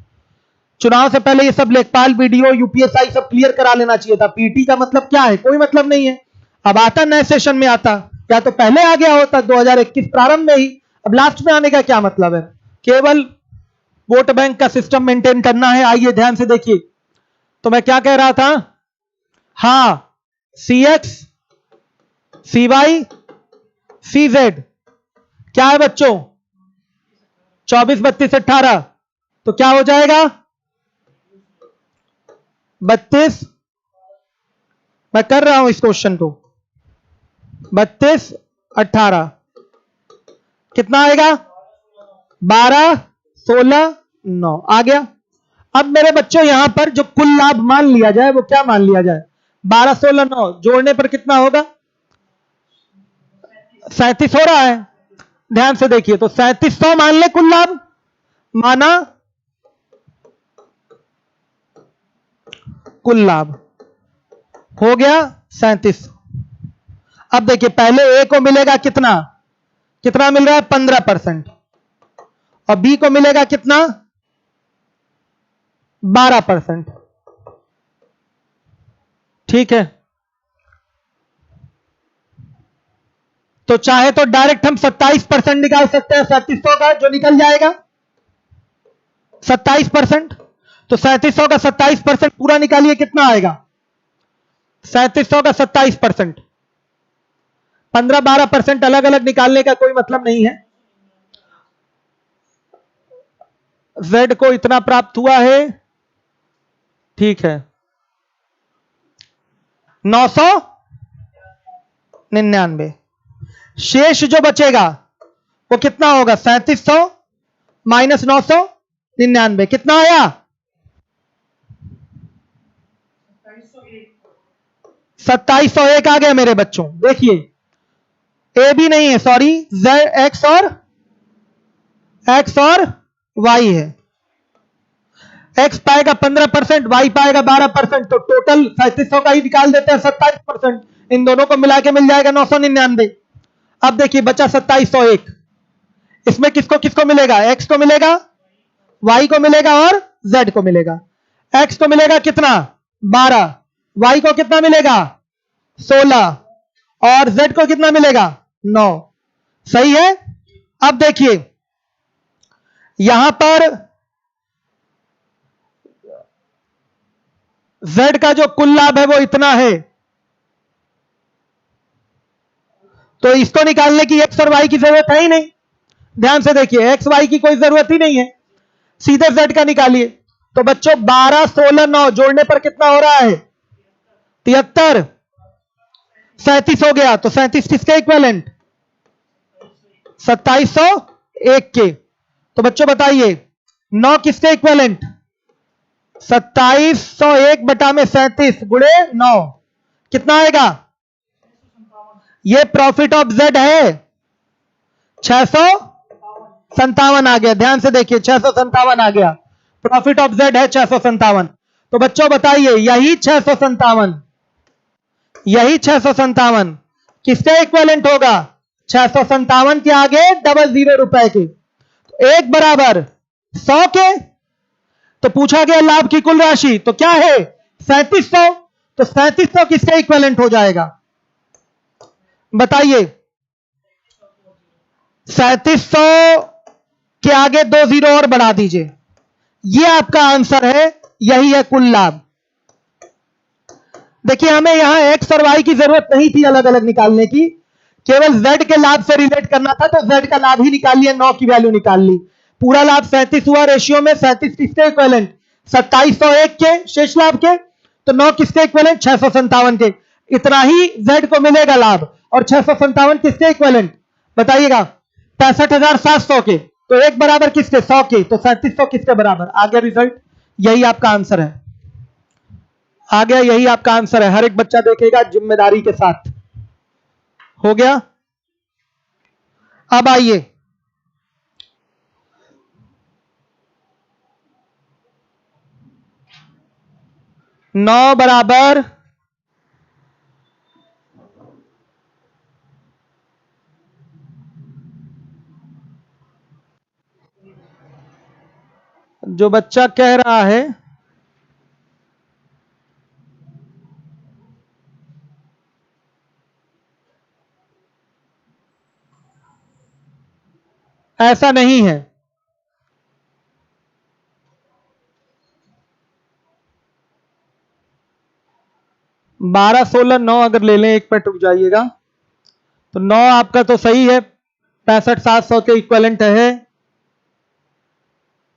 चुनाव से पहले ये सब लेखपाल वीडियो यूपीएसआई सब क्लियर करा लेना चाहिए था। पीटी का मतलब क्या है? कोई मतलब नहीं है। अब आता नए सेशन में आता, या तो पहले आ गया होता 2021 प्रारंभ में ही, अब लास्ट में आने का क्या मतलब है? केवल वोट बैंक का सिस्टम मेंटेन करना है। आइए ध्यान से देखिए, तो मैं क्या कह रहा था? हाँ, CX CY CZ क्या है बच्चों? 24 32 18, तो क्या हो जाएगा? 32, मैं कर रहा हूं इस क्वेश्चन को, 32 18 कितना आएगा? 12 16 9 आ गया। अब मेरे बच्चों यहां पर जो कुल लाभ मान लिया जाए वो क्या मान लिया जाए? 12 16 9 जोड़ने पर कितना होगा? 37 हो रहा है। ध्यान से देखिए, तो 3700 मान ले कुल लाभ, माना कुल लाभ हो गया 37। अब देखिए, पहले ए को मिलेगा कितना? कितना मिल रहा है? 15%। और बी को मिलेगा कितना? 12%। ठीक है, तो चाहे तो डायरेक्ट हम 27% निकाल सकते हैं 3700 का, जो निकल जाएगा 27%। तो 3700 का 27% पूरा निकालिए, कितना आएगा? 3700 का 27%, 15-12% अलग अलग निकालने का कोई मतलब नहीं है। Z को इतना प्राप्त हुआ है, ठीक है, 999। शेष जो बचेगा वो कितना होगा? 3700 माइनस 999 कितना आया? 2701 आ गया मेरे बच्चों। देखिए, ए भी नहीं है, सॉरी, एक्स और वाई है। एक्स पाएगा 15%, वाई पाएगा 12%, तो टोटल 3700 का ही निकाल देते हैं 27%। इन दोनों को मिला के मिल जाएगा 999। अब देखिए बचा 2701। इसमें किसको किसको मिलेगा? एक्स को मिलेगा, वाई को मिलेगा और जेड को मिलेगा। एक्स को मिलेगा कितना? 12। वाई को कितना मिलेगा? 16। और जेड को कितना मिलेगा? 9। सही है। अब देखिए यहां पर जेड का जो कुल लाभ है वो इतना है, तो इसको निकालने की एक्स और वाई की जरूरत है ही नहीं। ध्यान से देखिए, एक्स वाई की कोई जरूरत ही नहीं है, सीधे जेड का निकालिए। तो बच्चों 12 16 9 जोड़ने पर कितना हो रहा है? 73। 37 हो गया, तो 37 किसके इक्विवेलेंट? 2701 के। तो बच्चों बताइए 9 किसके इक्विवेलेंट? 2701 बटा में 37 गुणे 9 कितना आएगा? ये प्रॉफिट ऑफ जेड है, 657 आ गया। ध्यान से देखिए, 657 आ गया। प्रॉफिट ऑफ जेड है 657। तो बच्चों बताइए यही 657 किसके इक्विवेलेंट होगा? 657 के आगे 00 रुपए के, तो 1 बराबर 100 के। तो पूछा गया लाभ की कुल राशि, तो क्या है? 3700। तो 3700 किसके इक्विवेलेंट हो जाएगा? बताइए, 3700 के आगे 2 जीरो और बढ़ा दीजिए, यह आपका आंसर है, यही है कुल लाभ। देखिए हमें यहां एक्स और वाई की जरूरत नहीं थी अलग अलग निकालने की, केवल जेड के लाभ से रिलेट करना था, तो जेड का लाभ ही निकाल लिया, 9 की वैल्यू निकाल ली। पूरा लाभ 37 हुआ, रेशियो में 37 किसके इक्विवेलेंट? 2701 के शेष लाभ के। तो 9 किसके इक्विवेलेंट? 657 के। इतना ही जेड को मिलेगा लाभ, और 657 किसके इक्विवेलेंट बताइएगा? 65,700 के। तो 1 बराबर किसके? 100 के। तो 3700 किसके बराबर? आ गया रिजल्ट, यही आपका आंसर है। आ गया, यही आपका आंसर है। हर एक बच्चा देखेगा जिम्मेदारी के साथ। हो गया। अब आइए, 9 बराबर जो बच्चा कह रहा है ऐसा नहीं है। 12, 16, 9 अगर ले लें, एक मिनट रुक जाइएगा, तो 9 आपका तो सही है, 65,700 के इक्विवेलेंट है।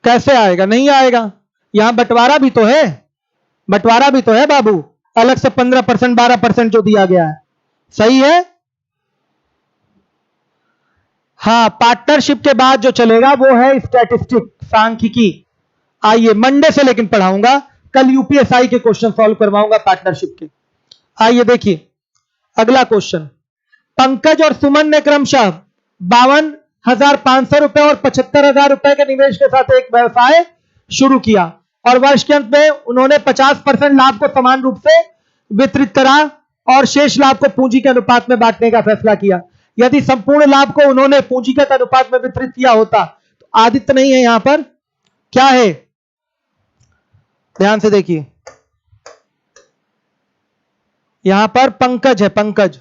कैसे आएगा? नहीं आएगा, यहां बंटवारा भी तो है, बंटवारा भी तो है बाबू, अलग से 15% 12% जो दिया गया है, सही है। हाँ, पार्टनरशिप के बाद जो चलेगा वो है स्टैटिस्टिक, सांख्यिकी। आइए मंडे से लेकिन पढ़ाऊंगा, कल यूपीएसआई के क्वेश्चन सॉल्व करवाऊंगा पार्टनरशिप के। आइए देखिए अगला क्वेश्चन, पंकज और सुमन ने क्रमशः 52,500 रुपए और 75,000 रुपए के निवेश के साथ एक व्यवसाय शुरू किया और वर्ष के अंत में उन्होंने 50% लाभ को समान रूप से वितरित करा और शेष लाभ को पूंजी के अनुपात में बांटने का फैसला किया। यदि संपूर्ण लाभ को उन्होंने पूंजीगत अनुपात में वितरित किया होता, तो आदित्य नहीं है यहां पर, क्या है? ध्यान से देखिए, यहां पर पंकज है, पंकज।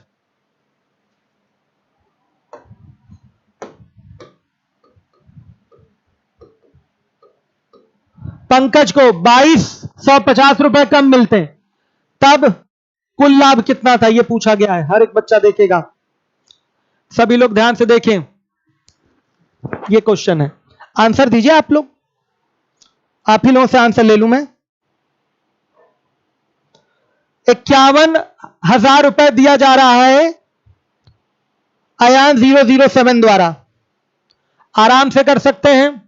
पंकज को 2250 रुपए कम मिलते हैं, तब कुल लाभ कितना था, यह पूछा गया है। हर एक बच्चा देखेगा, सभी लोग ध्यान से देखें, यह क्वेश्चन है, आंसर दीजिए आप लोग, आप ही लोगों से आंसर ले लूं मैं। 51,000 रुपए दिया जा रहा है अयान 007 द्वारा, आराम से कर सकते हैं।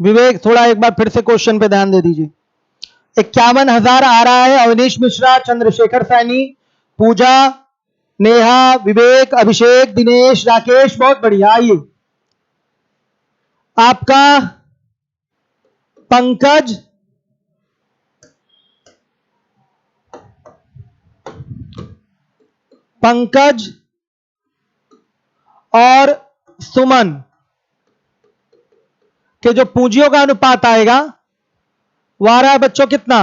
विवेक थोड़ा एक बार फिर से क्वेश्चन पे ध्यान दे दीजिए। 51,000 आ रहा है, अवनीश मिश्रा, चंद्रशेखर सैनी, पूजा, नेहा, विवेक, अभिषेक, दिनेश, राकेश, बहुत बढ़िया। आइए आपका पंकज और सुमन के जो पूंजियों का अनुपात आएगा वो आ रहा है बच्चों कितना,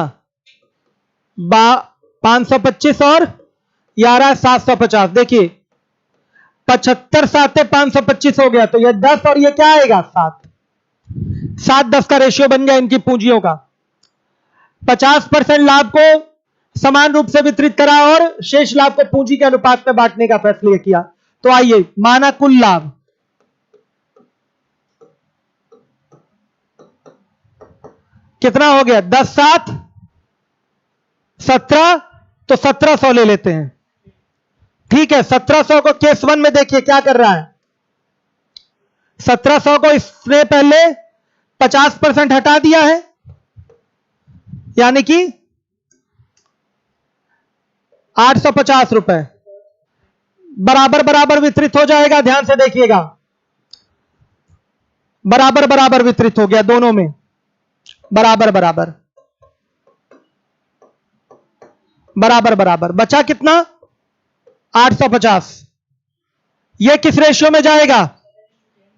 525 और 11,750। देखिए 75 7 525 हो गया, तो ये 10 और ये क्या आएगा 7 10 का रेशियो बन गया इनकी पूंजियों का। 50% लाभ को समान रूप से वितरित करा और शेष लाभ को पूंजी के अनुपात में बांटने का फैसला किया। तो आइए माना कुल लाभ कितना हो गया, 10 7 17, तो 1700 ले लेते हैं। ठीक है, 1700 को केस 1 में देखिए क्या कर रहा है, 1700 को इसने पहले 50% हटा दिया है, यानी कि 850 रुपए बराबर बराबर वितरित हो जाएगा। ध्यान से देखिएगा, बराबर बराबर वितरित हो गया दोनों में, बराबर बराबर बराबर बराबर, बचा कितना 850। यह किस रेशियो में जाएगा,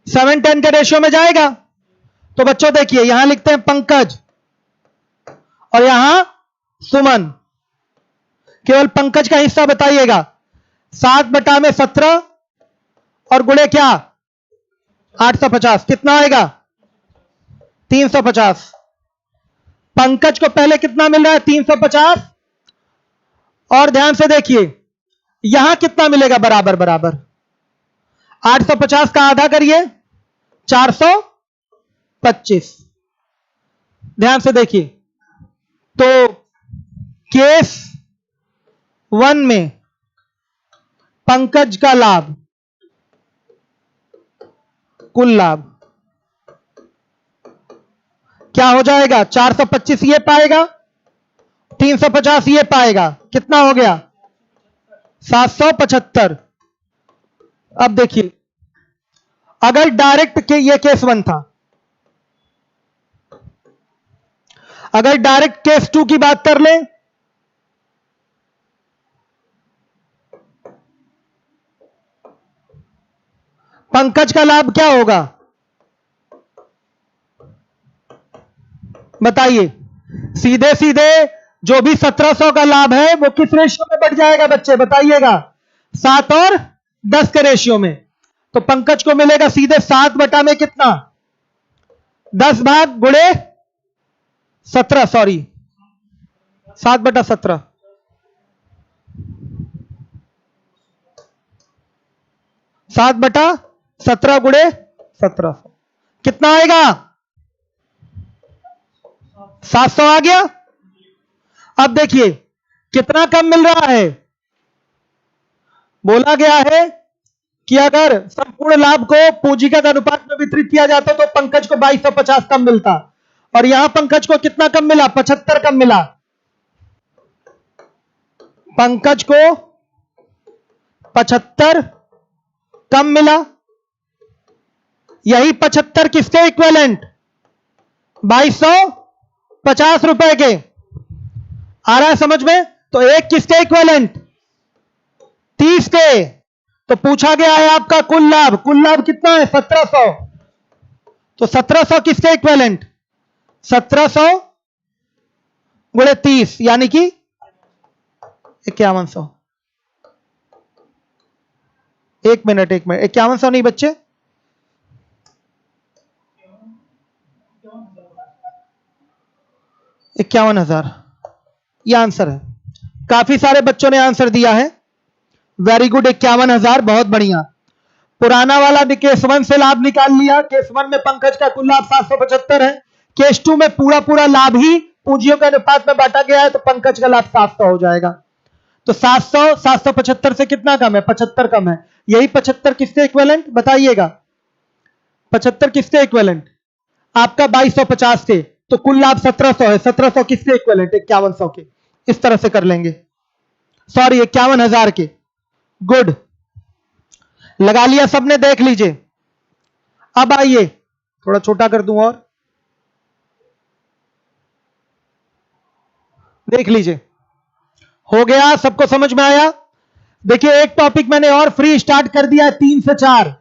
7:10 के रेशियो में जाएगा। तो बच्चों देखिए यहां लिखते हैं पंकज और यहां सुमन, केवल पंकज का हिस्सा बताइएगा, 7/17 और गुणे क्या 850, कितना आएगा 350। पंकज को पहले कितना मिल रहा है 350, और ध्यान से देखिए यहां कितना मिलेगा, बराबर बराबर। 850 का आधा करिए 425, ध्यान से देखिए, तो केस 1 में पंकज का लाभ, कुल लाभ क्या हो जाएगा? 425 ये पाएगा, 350 ये पाएगा, कितना हो गया? 775। अब देखिए, अगर डायरेक्ट के ये केस 1 था, अगर डायरेक्ट केस 2 की बात कर लें, पंकज का लाभ क्या होगा बताइए? सीधे सीधे जो भी 1700 का लाभ है वो किस रेशियो में बढ़ जाएगा बच्चे, बताइएगा? 7 और 10 के रेशियो में। तो पंकज को मिलेगा सीधे 7 बटा में कितना? 10 भाग गुणे 17, सॉरी 7 बटा 17, 7 बटा 17 गुणे 1700 कितना आएगा? 700 आ गया। अब देखिए कितना कम मिल रहा है, बोला गया है कि अगर संपूर्ण लाभ को पूंजीगत अनुपात में वितरित किया जाता तो पंकज को 2250 कम मिलता, और यहां पंकज को कितना कम मिला? 75 कम मिला। पंकज को 75 कम मिला। यही 75 किसके इक्विवेलेंट? 2250 रुपए के। आ रहा है समझ में? तो एक किसके इक्विवेलेंट? 30 के। तो पूछा गया है आपका कुल लाभ, कुल लाभ कितना है? 1700। तो 1700 किसके इक्विवेलेंट? 1700 गुणे 30 यानी कि 5100। एक मिनट 5100 नहीं बच्चे, 51,000 यह आंसर है। काफी सारे बच्चों ने आंसर दिया है, वेरी गुड, 51,000, बहुत बढ़िया। पुराना वाला भी केस 1 से लाभ निकाल लिया। केस 1 में पंकज का कुल लाभ 775 है। केस 2 में पूरा पूरा लाभ ही पूंजियों के अनुपात में बांटा गया है, तो पंकज का लाभ 700 हो जाएगा। तो 700 775 से कितना कम है? 75 कम है। यही 75 किसके इक्विवेलेंट बताइएगा? 75 किसके इक्विवेलेंट? आपका 2250 के। तो कुल लाभ 1700 है, 1700 किसके इक्विवेलेंट? 5100 के। इस तरह से कर लेंगे, सॉरी 51,000 के। गुड, लगा लिया सबने, देख लीजिए। अब आइए थोड़ा छोटा कर दूं और देख लीजिए, हो गया, सबको समझ में आया? देखिए एक टॉपिक मैंने और फ्री स्टार्ट कर दिया है 3 से 4,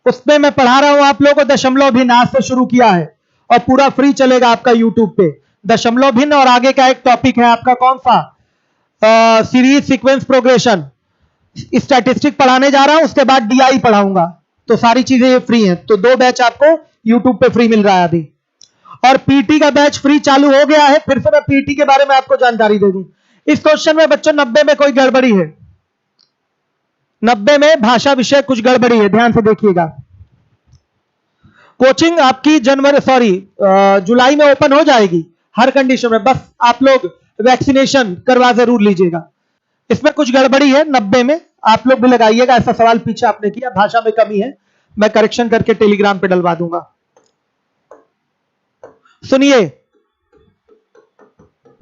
उसमें मैं पढ़ा रहा हूं आप लोगों को दशमलव भिन्न, आज से शुरू किया है और पूरा फ्री चलेगा आपका यूट्यूब पे। दशमलव भिन्न और आगे का एक टॉपिक है आपका कौन सा? सीरीज सीक्वेंस प्रोग्रेशन, स्टैटिस्टिक पढ़ाने जा रहा हूं, उसके बाद डीआई पढ़ाऊंगा। तो सारी चीजें ये फ्री हैं। तो 2 बैच आपको यूट्यूब पे फ्री मिल रहा है अभी, और पीटी का बैच फ्री चालू हो गया है। फिर से मैं पीटी के बारे में आपको जानकारी दे दूं। इस क्वेश्चन में बच्चों 90 में कोई गड़बड़ी है, 90 में भाषा विषय कुछ गड़बड़ी है, ध्यान से देखिएगा। कोचिंग आपकी जुलाई में ओपन हो जाएगी हर कंडीशन में, बस आप लोग वैक्सीनेशन करवा जरूर लीजिएगा। इसमें कुछ गड़बड़ी है 90 में, आप लोग भी लगाइएगा। ऐसा सवाल पीछे आपने किया, भाषा में कमी है, मैं करेक्शन करके टेलीग्राम पे डलवा दूंगा। सुनिए,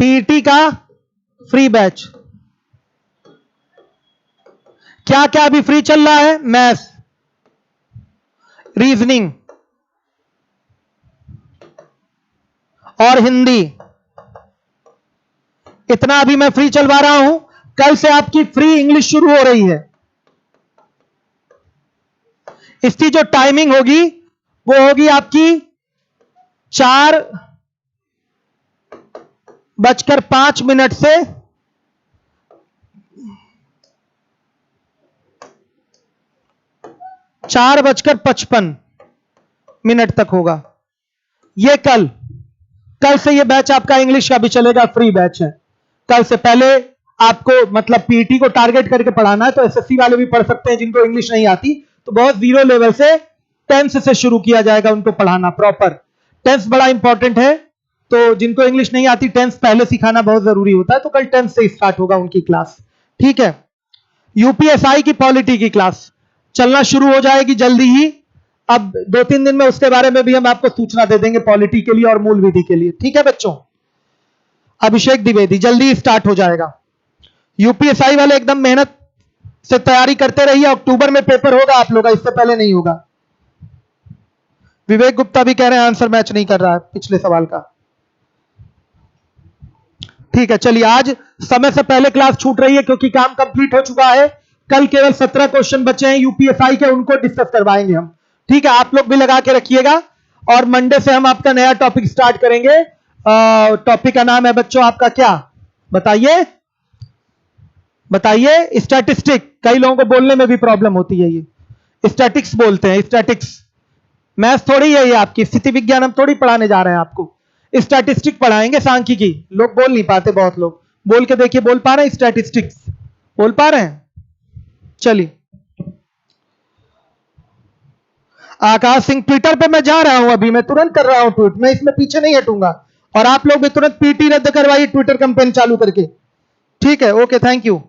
पीटी का फ्री बैच क्या क्या अभी फ्री चल रहा है? मैथ्स, रीजनिंग और हिंदी, इतना अभी मैं फ्री चलवा रहा हूं। कल से आपकी फ्री इंग्लिश शुरू हो रही है। इसकी जो टाइमिंग होगी वो होगी आपकी 4:05 से 4:55 तक होगा। ये कल से ये बैच आपका इंग्लिश का भी चलेगा, फ्री बैच है। कल से पहले आपको मतलब पीटी को टारगेट करके पढ़ाना है, तो एसएससी वाले भी पढ़ सकते हैं जिनको इंग्लिश नहीं आती, तो बहुत जीरो लेवल से 10th से शुरू किया जाएगा उनको पढ़ाना प्रॉपर। 10th बड़ा इंपॉर्टेंट है, तो जिनको इंग्लिश नहीं आती टेंस पहले सिखाना बहुत जरूरी होता है, तो कल टेंस से स्टार्ट होगा उनकी क्लास। ठीक है, यूपीएसआई की पॉलिटी की क्लास चलना शुरू हो जाएगी जल्दी ही। अब 2-3 दिन में उसके बारे में भी हम आपको सूचना दे देंगे, पॉलिटी के लिए और मूल विधि के लिए। ठीक है बच्चों, अभिषेक द्विवेदी जल्दी स्टार्ट हो जाएगा। यूपीएसआई वाले एकदम मेहनत से तैयारी करते रहिए, अक्टूबर में पेपर होगा आप लोग का, इससे पहले नहीं होगा। विवेक गुप्ता भी कह रहे हैं आंसर मैच नहीं कर रहा है पिछले सवाल का। ठीक है, चलिए आज समय से पहले क्लास छूट रही है क्योंकि काम कंप्लीट हो चुका है। कल केवल 17 क्वेश्चन बचे हैं यूपीएसआई के, उनको डिस्कस करवाएंगे हम। ठीक है, आप लोग भी लगा के रखिएगा। और मंडे से हम आपका नया टॉपिक स्टार्ट करेंगे। टॉपिक का नाम है बच्चों आपका क्या, बताइए बताइए? स्टैटिस्टिक। कई लोगों को बोलने में भी प्रॉब्लम होती है, ये स्टैटिक्स बोलते हैं, स्टैटिक्स। मैथ्स थोड़ी है ये आपकी, स्थिति विज्ञान हम थोड़ी पढ़ाने जा रहे हैं आपको, स्टैटिस्टिक पढ़ाएंगे, सांख्यिकी। लोग बोल नहीं पाते, बहुत लोग बोल के देखिए, बोल पा रहे हैं स्टैटिस्टिक्स? बोल पा रहे हैं? चलिए, आकाश सिंह ट्विटर पे मैं जा रहा हूं, अभी मैं तुरंत कर रहा हूं ट्वीट, मैं इसमें पीछे नहीं हटूंगा। और आप लोग भी तुरंत पीटी रद्द करवाइए ट्विटर कैंपेन चालू करके। ठीक है, ओके, थैंक यू।